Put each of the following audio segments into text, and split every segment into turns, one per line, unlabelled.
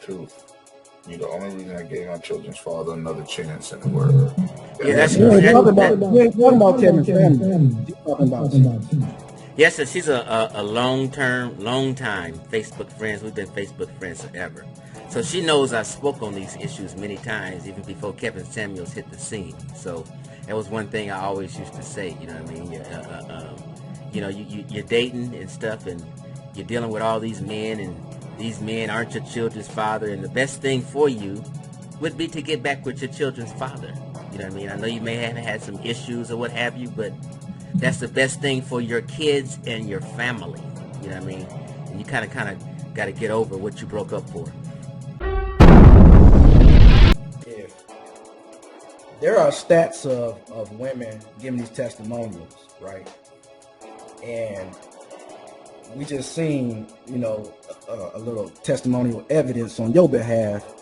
Truth. You're the only reason I gave my children's father another chance in the word.
Yeah, that's
You ain't talking about Kevin's family. You talking about you.
yes, sir. She's a long time Facebook friends. We've been Facebook friends forever. So she knows I spoke on these issues many times, even before Kevin Samuels hit the scene. So that was one thing I always used to say. You know what I mean? You're dating and stuff, and you're dealing with all these men, and these men aren't your children's father. And the best thing for you would be to get back with your children's father. You know what I mean? I know you may have had some issues or what have you, but that's the best thing for your kids and your family. You know what I mean? And you kind of got to get over what you broke up for.
If there are stats of women giving these testimonials, right? And we just seen, a little testimonial evidence on your behalf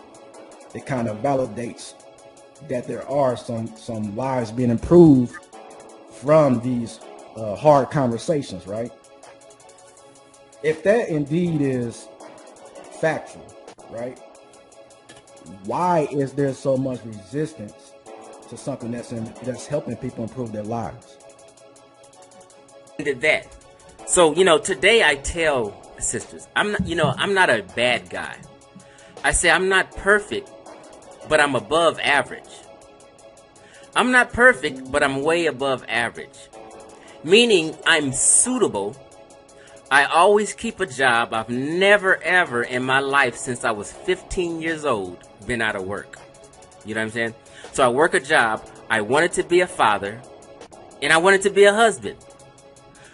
that kind of validates that there are some lives being improved from these hard conversations, right? If that indeed is factual, right? Why is there so much resistance to something that's helping people improve their lives?
Did that. So, today I tell sisters, I'm not a bad guy. I say I'm not perfect, but I'm above average. I'm not perfect, but I'm way above average. Meaning I'm suitable. I always keep a job. I've never ever in my life since I was 15 years old been out of work. You know what I'm saying? So I work a job. I wanted to be a father, and I wanted to be a husband.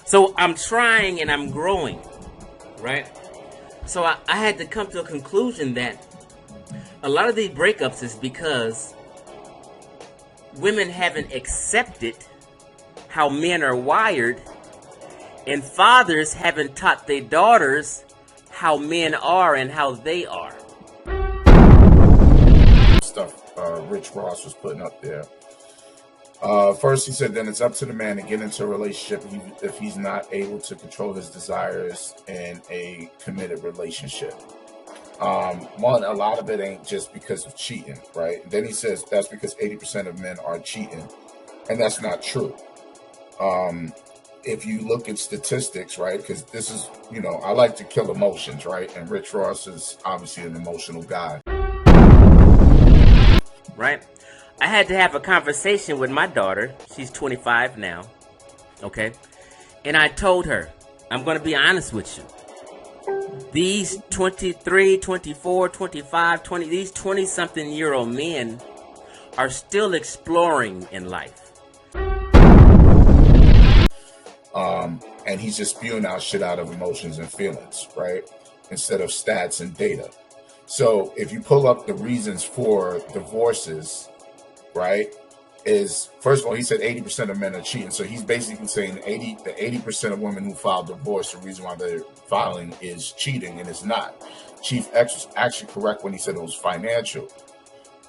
So I'm trying and I'm growing, right? So I had to come to a conclusion that a lot of these breakups is because women haven't accepted how men are wired, and fathers haven't taught their daughters how men are and how they are.
Stuff Rich Ross was putting up there. First, he said, then it's up to the man to get into a relationship if he's not able to control his desires in a committed relationship. One, a lot of it ain't just because of cheating, right? Then he says that's because 80% of men are cheating, and that's not true. If you look at statistics, right, because this is, I like to kill emotions, right? And Rich Ross is obviously an emotional guy.
Right? I had to have a conversation with my daughter. She's 25 now. Okay? And I told her, I'm going to be honest with you. These 23, 24, 25, 20, these 20-something-year-old men are still exploring in life.
And he's just spewing out shit out of emotions and feelings, right? Instead of stats and data. So if you pull up the reasons for divorces, right, is, first of all, he said 80% of men are cheating. So he's basically saying the 80% of women who file divorce, the reason why they're filing is cheating, and it's not. Chief X was actually correct when he said it was financial.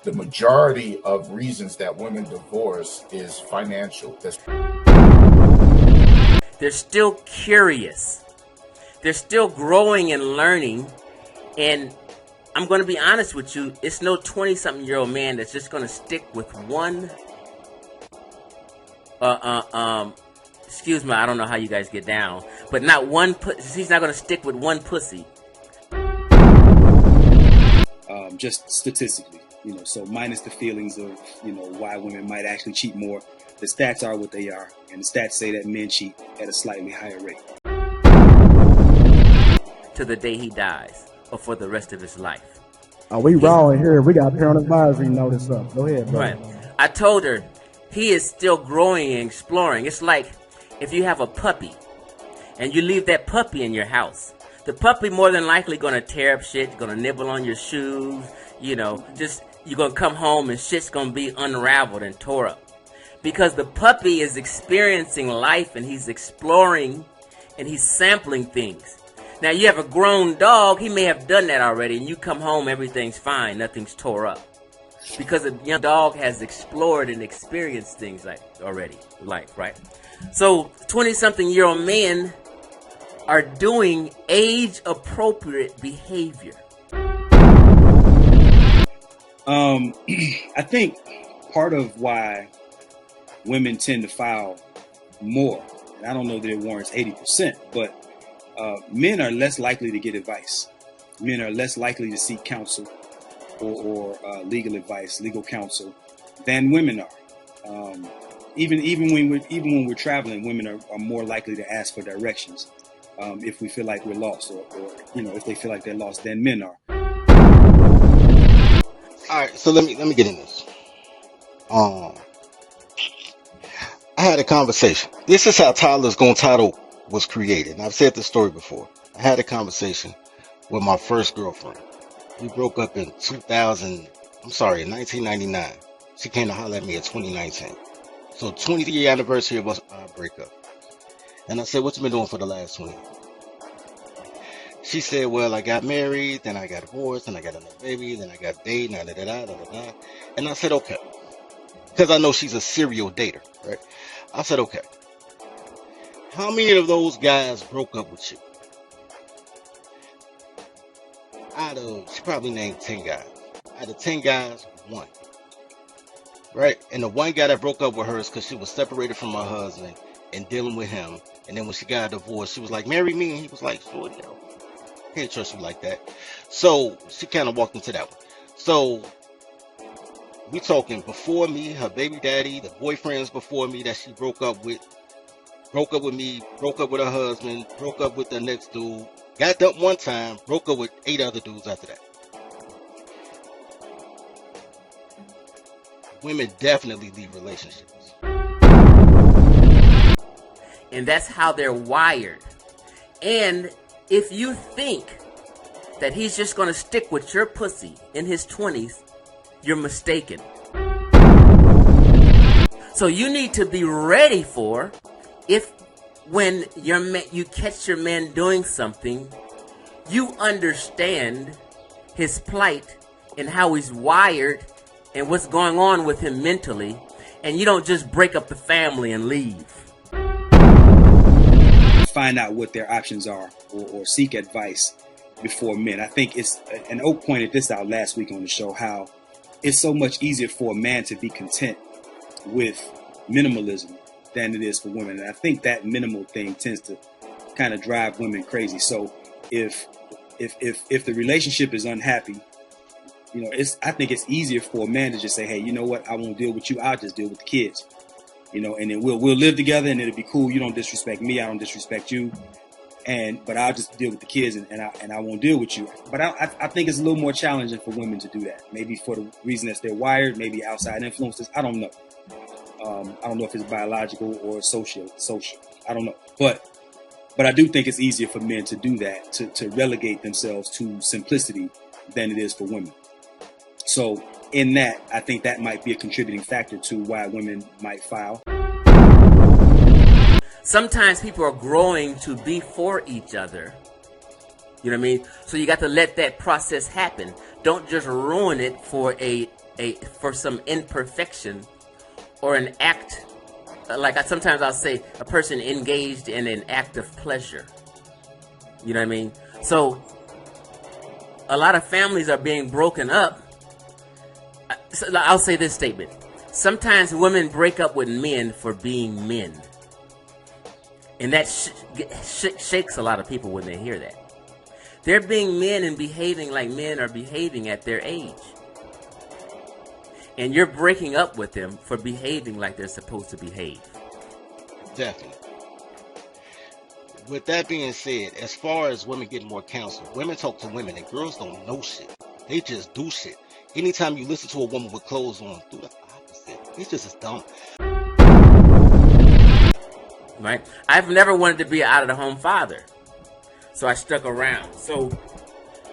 The majority of reasons that women divorce is financial.
They're still curious. They're still growing and learning. And I'm going to be honest with you, it's no 20-something-year-old man that's just going to stick with one, excuse me, I don't know how you guys get down, but not one, he's not going to stick with one pussy.
Just statistically, so minus the feelings of, why women might actually cheat more. The stats are what they are, and the stats say that men cheat at a slightly higher rate.
To the day he dies, or for the rest of his life.
Oh, we raw in here. We got parent advisory notice up. Go ahead, bro.
Right. I told her he is still growing and exploring. It's like if you have a puppy and you leave that puppy in your house. The puppy more than likely going to tear up shit, going to nibble on your shoes, you're going to come home and shit's going to be unraveled and tore up. Because the puppy is experiencing life and he's exploring and he's sampling things. Now, you have a grown dog, he may have done that already, and you come home, everything's fine, nothing's tore up. Because a young dog has explored and experienced things already, right? So, 20-something-year-old men are doing age-appropriate behavior.
I think part of why women tend to file more, and I don't know that it warrants 80%, but men are less likely to get advice. Men are less likely to seek counsel or legal advice, legal counsel, than women are. Even when we're traveling, women are more likely to ask for directions if we feel like we're lost, or if they feel like they're lost, than men are.
All right, so let me get in this. Um, I had a conversation. This is how Tyler's Gonna Title was created. And I've said this story before. I had a conversation with my first girlfriend. We broke up in 1999. She came to holler at me in 2019. So 20th anniversary of our breakup. And I said, what you been doing for the last 20 years? She said, well, I got married, then I got divorced, then I got another baby, then I got dating, da da da da da. And I said, okay. Because I know she's a serial dater, right? I said, okay. How many of those guys broke up with you? She probably named 10 guys. Out of 10 guys, one. Right? And the one guy that broke up with her is because she was separated from her husband and dealing with him. And then when she got a divorce, she was like, marry me. And he was like, sure, no. Can't trust you like that. So she kind of walked into that one. So we talking before me, her baby daddy, the boyfriends before me that she broke up with me, broke up with her husband, broke up with the next dude, got dumped one time, broke up with 8 other dudes after that. Women definitely leave relationships.
And that's how they're wired. And if you think that he's just going to stick with your pussy in his 20s, you're mistaken. So you need to be ready for if when you catch your man doing something, you understand his plight and how he's wired and what's going on with him mentally, and you don't just break up the family and leave.
Find out what their options are, or seek advice before men. I think and Oak pointed this out last week on the show, how it's so much easier for a man to be content with minimalism than it is for women. And I think that minimal thing tends to kind of drive women crazy. So if the relationship is unhappy, I think it's easier for a man to just say, hey, you know what, I won't deal with you, I'll just deal with the kids. And then we'll live together and it'll be cool. You don't disrespect me, I don't disrespect you. But I'll just deal with the kids and I won't deal with you. But I think it's a little more challenging for women to do that. Maybe for the reason that they're wired, maybe outside influences. I don't know. I don't know if it's biological or social. I don't know. But I do think it's easier for men to do that, to relegate themselves to simplicity than it is for women. So in that, I think that might be a contributing factor to why women might file.
Sometimes people are growing to be for each other. You know what I mean? So you got to let that process happen. Don't just ruin it for for some imperfection or an act. Sometimes I'll say a person engaged in an act of pleasure. You know what I mean? So a lot of families are being broken up. So I'll say this statement. Sometimes women break up with men for being men. And that shakes a lot of people when they hear that. They're being men and behaving like men are behaving at their age. And you're breaking up with them for behaving like they're supposed to behave.
Definitely. With that being said, as far as women getting more counsel, women talk to women and girls don't know shit. They just do shit. Anytime you listen to a woman with clothes on, do the opposite. It's just as dumb.
Right? I've never wanted to be an out-of-the-home father. So I stuck around. So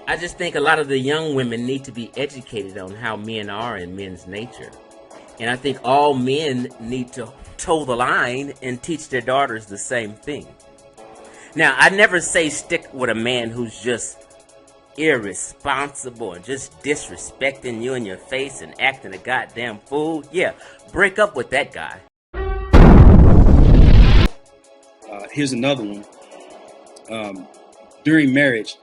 I just think a lot of the young women need to be educated on how men are and men's nature. And I think all men need to toe the line and teach their daughters the same thing. Now, I never say stick with a man who's just irresponsible and just disrespecting you in your face and acting a goddamn fool. Yeah, break up with that guy.
Here's another one. During marriage,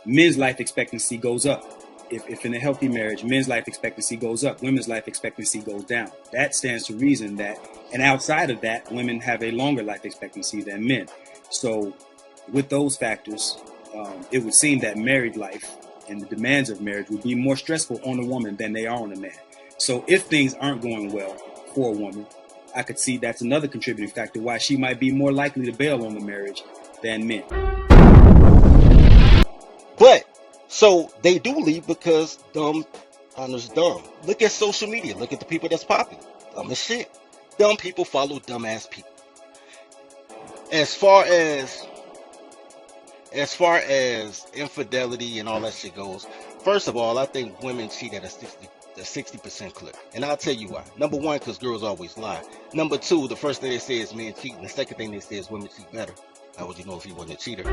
men's life expectancy goes up. if in a healthy marriage, men's life expectancy goes up, women's life expectancy goes down. That stands to reason that, and outside of that, women have a longer life expectancy than men. So with those factors, it would seem that married life and the demands of marriage would be more stressful on a woman than they are on a man. So if things aren't going well for a woman, I could see that's another contributing factor why she might be more likely to bail on the marriage than men.
But so they do leave because dumb honors dumb. Look at social media. Look at the people that's popular. Dumb as shit. Dumb people follow dumbass people. As far as infidelity and all that shit goes, first of all, I think women cheat at a 60% clip. And I'll tell you why. Number one, because girls always lie. Number two, the first thing they say is men cheat. And the second thing they say is women cheat better. How would you know if he wasn't a cheater?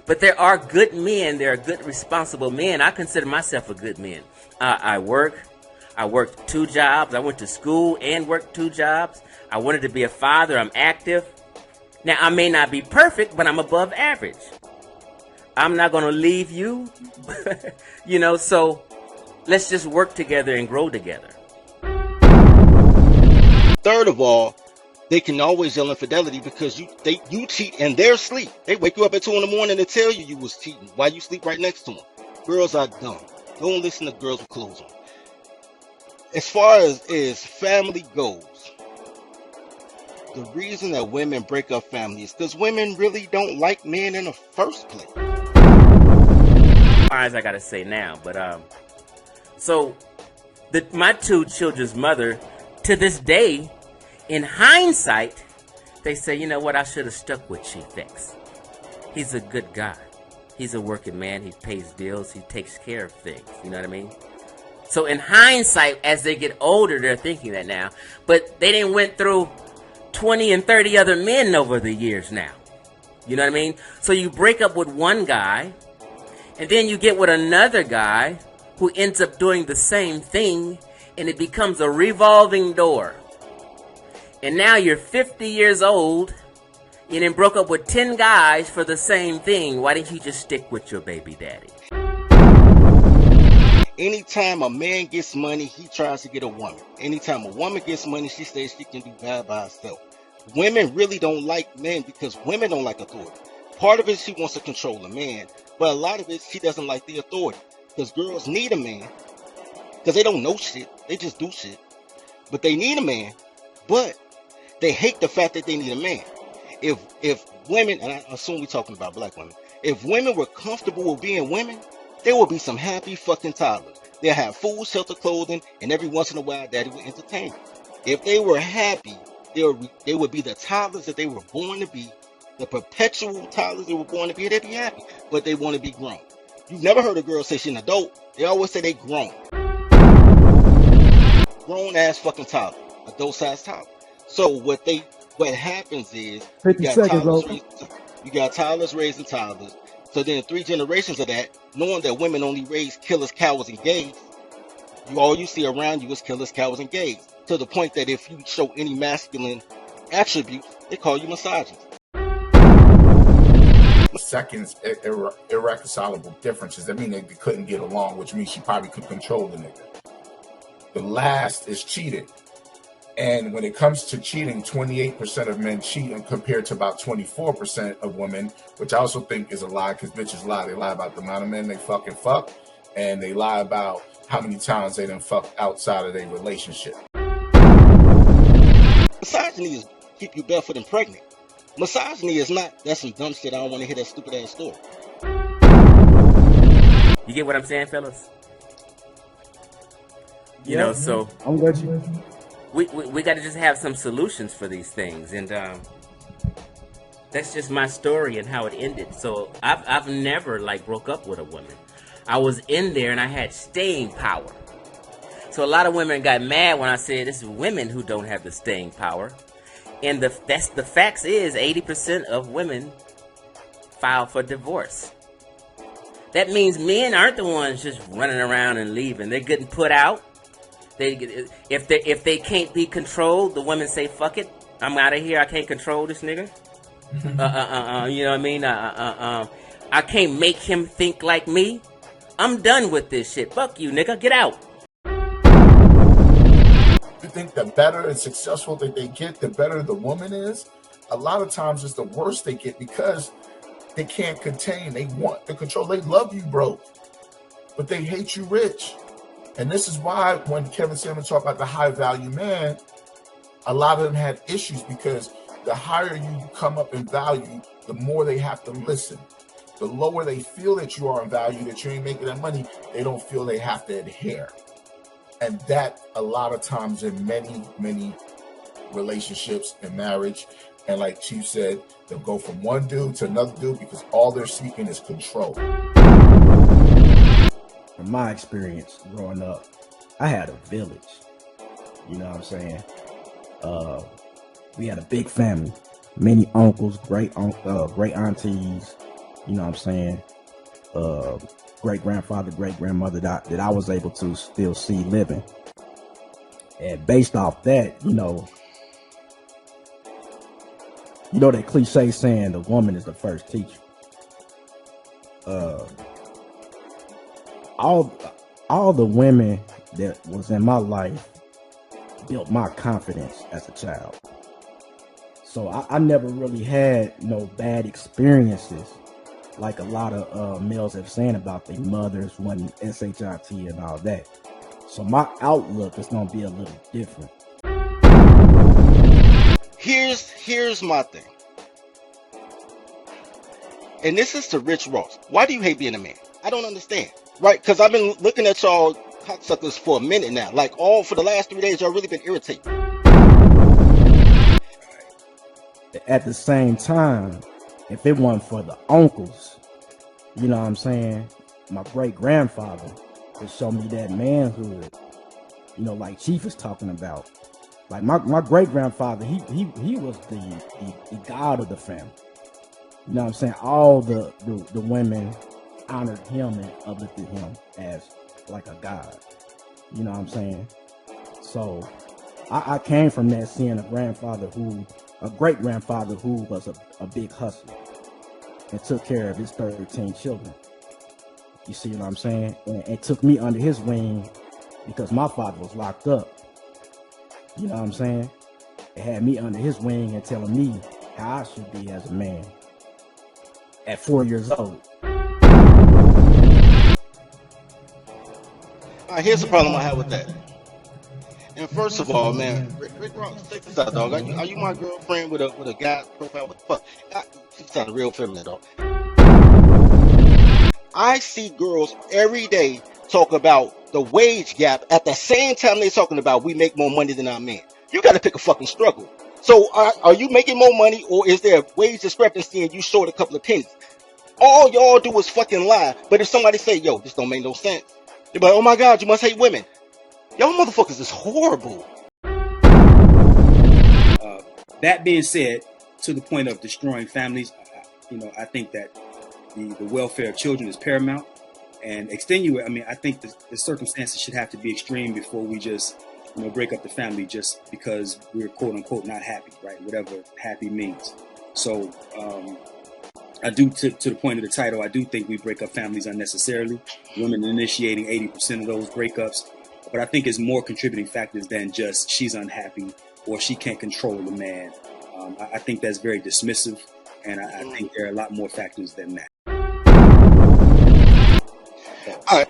But there are good men. There are good, responsible men. I consider myself a good man. I worked 2 jobs. I went to school and worked 2 jobs. I wanted to be a father. I'm active. Now, I may not be perfect, but I'm above average. I'm not going to leave you. So let's just work together and grow together.
Third of all, they can always yell infidelity because you cheat in their sleep. They wake you up at 2 in the morning and tell you was cheating while you sleep right next to them. Girls are dumb. Don't listen to girls with clothes on. As far as family goes, the reason that women break up families is because women really don't like men in the first place.
As I gotta say now, but my 2 children's mother, to this day, in hindsight, they say, you know what, I should have stuck with Chief X. He's a good guy. He's a working man. He pays bills. He takes care of things. You know what I mean? So in hindsight, as they get older, they're thinking that now. But they didn't went through 20 and 30 other men over the years now. You know what I mean? So you break up with one guy, and then you get with another guy who ends up doing the same thing, and it becomes a revolving door. And now you're 50 years old, and then broke up with 10 guys for the same thing. Why didn't you just stick with your baby daddy?
Anytime a man gets money, he tries to get a woman. Anytime a woman gets money, she says she can do bad by herself. Women really don't like men because women don't like authority. Part of it, she wants to control a man, but a lot of it, she doesn't like the authority. Because girls need a man, because they don't know shit, they just do shit. But they need a man, but they hate the fact that they need a man. If women, and I assume we're talking about black women, if women were comfortable with being women, there would be some happy fucking toddlers. They'll have food, shelter, clothing, and every once in a while, daddy would entertain them. If they were happy, they would be the toddlers that they were born to be, the perpetual toddlers they were born to be. They'd be happy, but they want to be grown. You've never heard a girl say she's an adult. They always say they grown. Grown ass fucking toddler, adult sized toddler. So what happens is you got toddlers raising toddlers. So then 3 generations of that, knowing that women only raise killers, cowards, and gays, all you see around you is killers, cowards, and gays. To the point that if you show any masculine attributes, they call you misogynist.
Second's irreconcilable differences. I mean, they couldn't get along, which means she probably could control the nigga. The last is cheating. And when it comes to cheating, 28% of men cheat compared to about 24% of women, which I also think is a lie because bitches lie. They lie about the amount of men they fucking fuck, and they lie about how many times they done fucked outside of their relationship.
Misogyny is keep you barefoot and pregnant. Misogyny is not, that's some dumb shit, I don't want to hear that stupid ass story.
You get what I'm saying, fellas? You know, so
I'm with you.
We got to just have some solutions for these things, and that's just my story and how it ended. So I've never broke up with a woman. I was in there and I had staying power. So a lot of women got mad when I said this is women who don't have the staying power, and the facts is 80% of women file for divorce. That means men aren't the ones just running around and leaving. They're getting put out. If they can't be controlled, the women say, "Fuck it, I'm out of here. I can't control this nigga." You know what I mean? I can't make him think like me. I'm done with this shit. Fuck you, nigga. Get out.
You think the better and successful that they get, the better the woman is? A lot of times it's the worse they get because they can't contain. They want the control. They love you broke, but they hate you rich. And this is why when Kevin Samuels talked about the high value man, a lot of them had issues because the higher you come up in value, the more they have to listen. The lower they feel that you are in value, that you ain't making that money, they don't feel they have to adhere. And that a lot of times in many, many relationships and marriage, and like Chief said, they'll go from one dude to another dude because all they're seeking is control.
From my experience growing up, I had a village. You know what I'm saying? We had a big family, many uncles, great aunties. You know what I'm saying? Great grandfather, great grandmother that I was able to still see living. And based off that, you know that cliche saying the woman is the first teacher. All the women that was in my life built my confidence as a child. So I never really had no bad experiences like a lot of males have saying about their mothers when SHIT and all that. So my outlook is gonna be a little different.
Here's my thing. And this is to Rich Ross. Why do you hate being a man? I don't understand. Right? Because I've been looking at y'all cocksuckers for a minute now. Like for the last 3 days, y'all really been irritating.
At the same time, if it wasn't for the uncles, you know what I'm saying, my great grandfather to show me that manhood, you know, like Chief is talking about. Like my great grandfather, he was the god of the family. You know what I'm saying? All the women honored him and uplifted him as like a god. You know what I'm saying? So I came from that, seeing a great grandfather who was a big hustler and took care of his 13 children. You see what I'm saying? And took me under his wing because my father was locked up. You know what I'm saying? It had me under his wing and telling me how I should be as a man at 4 years old.
All right, here's the problem I have with that. And first of all, man, Rick Ross, check this out, dog. Are you my girlfriend with a guy profile? What the fuck? She sounded real feminine, dog. I see girls every day talk about the wage gap at the same time they're talking about we make more money than our men. You got to pick a fucking struggle. So are you making more money, or is there a wage discrepancy and you short a couple of pennies? All y'all do is fucking lie. But if somebody say, yo, this don't make no sense, they're like, oh my God, you must hate women. Y'all motherfuckers is horrible.
That being said, to the point of destroying families, I think that the welfare of children is paramount. And extenuate, I think the circumstances should have to be extreme before we just, break up the family just because we're quote unquote not happy, right? Whatever happy means. So I do, to the point of the title, I do think we break up families unnecessarily. Women initiating 80% of those breakups. But I think it's more contributing factors than just she's unhappy or she can't control the man. I think that's very dismissive, and I think there are a lot more factors than that.
All right.